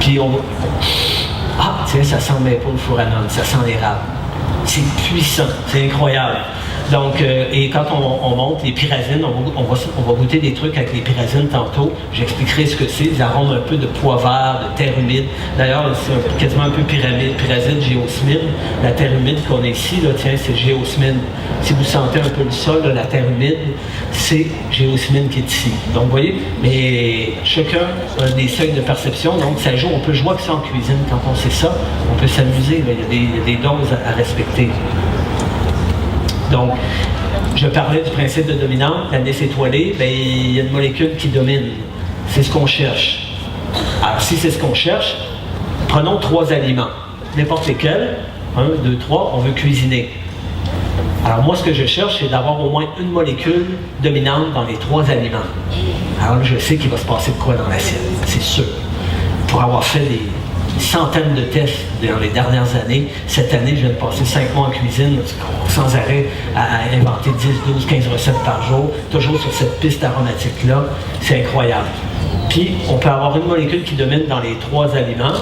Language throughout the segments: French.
Puis ah, tiens, ça sent même pas le four à nonne, ça sent l'érable. C'est puissant, c'est incroyable. Donc, et quand on monte les pyrazines, on va goûter des trucs avec les pyrazines tantôt. J'expliquerai ce que c'est, des arômes un peu de pois vert, de terre humide. D'ailleurs, c'est quasiment un peu pyrazine, géosmine. La terre humide qu'on a ici, là, tiens, c'est géosmine. Si vous sentez un peu le sol, là, la terre humide, c'est géosmine qui est ici. Donc, vous voyez, mais chacun a des seuils de perception. Donc, ça joue, on peut jouer avec ça en cuisine. Quand on sait ça, on peut s'amuser. Il y a des doses à respecter. Donc, je parlais du principe de dominante, l'indice étoilé, bien, il y a une molécule qui domine. C'est ce qu'on cherche. Alors, si c'est ce qu'on cherche, prenons 3 aliments. N'importe lesquels, 1, 2, 3, on veut cuisiner. Alors, moi, ce que je cherche, c'est d'avoir au moins une molécule dominante dans les 3 aliments. Alors, je sais qu'il va se passer de quoi dans l'assiette, c'est sûr. Pour avoir fait des centaines de tests dans les dernières années. Cette année, je viens de passer 5 mois en cuisine, sans arrêt, à inventer 10, 12, 15 recettes par jour, toujours sur cette piste aromatique-là. C'est incroyable. Puis, on peut avoir une molécule qui domine dans les 3 aliments,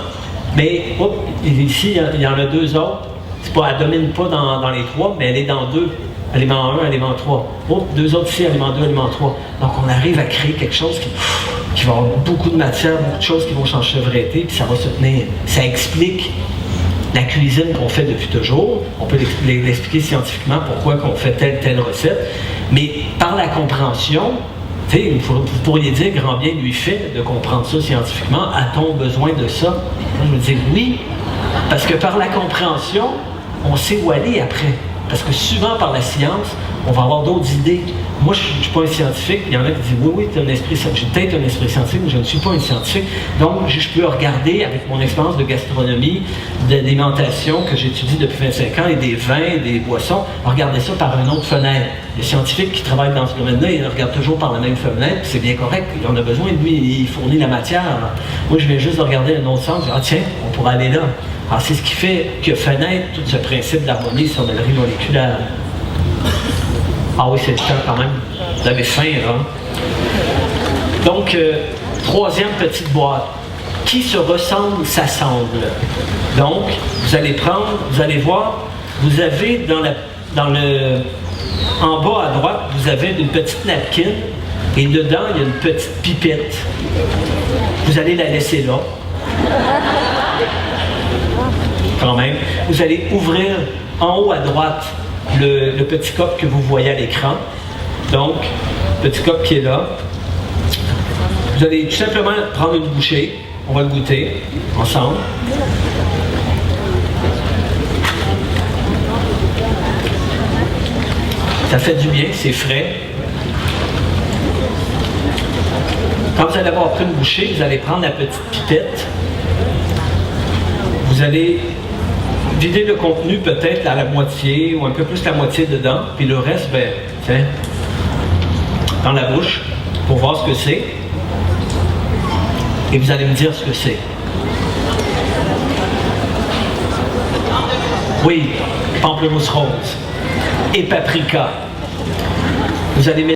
mais ici, il y en a 2 autres. Elle ne domine pas dans les 3, mais elle est dans 2. Aliment 1, aliment 3. 2 autres ici, aliment 2, aliment 3. Donc, on arrive à créer quelque chose qui va avoir beaucoup de matière, beaucoup de choses qui vont s'enchevêtrer, puis ça va se tenir. Ça explique la cuisine qu'on fait depuis toujours. On peut l'expliquer scientifiquement pourquoi on fait telle recette. Mais par la compréhension, vous pourriez dire, grand bien lui fait de comprendre ça scientifiquement. A-t-on besoin de ça? Moi, je me dis oui, parce que par la compréhension, on sait où aller après. Parce que souvent, par la science, on va avoir d'autres idées. Moi, je ne suis pas un scientifique. Il y en a qui disent, oui, tu as un esprit scientifique. J'ai peut-être un esprit scientifique, mais je ne suis pas un scientifique. Donc, je peux regarder, avec mon expérience de gastronomie, d'alimentation que j'étudie depuis 25 ans, et des vins, des boissons, regarder ça par une autre fenêtre. Les scientifiques qui travaillent dans ce domaine-là, ils regardent toujours par la même fenêtre, c'est bien correct. On a besoin de lui, il fournit la matière. Moi, je viens juste de regarder un autre sens. Je dis, ah tiens, on pourrait aller là. Alors, c'est ce qui fait que fenêtre tout ce principe d'harmonie sur le riz moléculaire. Ah oui, c'est le temps quand même. Vous avez faim, là. Donc, 3e petite boîte. Qui se ressemble, s'assemble. Donc, vous allez voir, vous avez en bas à droite, vous avez une petite napkin et dedans, il y a une petite pipette. Vous allez la laisser là. Quand même. Vous allez ouvrir en haut à droite le petit cop que vous voyez à l'écran. Donc, petit cop qui est là. Vous allez tout simplement prendre une bouchée. On va le goûter ensemble. Ça fait du bien, c'est frais. Quand vous allez avoir pris une bouchée, vous allez prendre la petite pipette. Vous allez vider le contenu peut-être à la moitié ou un peu plus la moitié dedans, puis le reste, ben, tiens, dans la bouche pour voir ce que c'est. Et vous allez me dire ce que c'est. Oui, pamplemousse rose et paprika. Vous allez mettre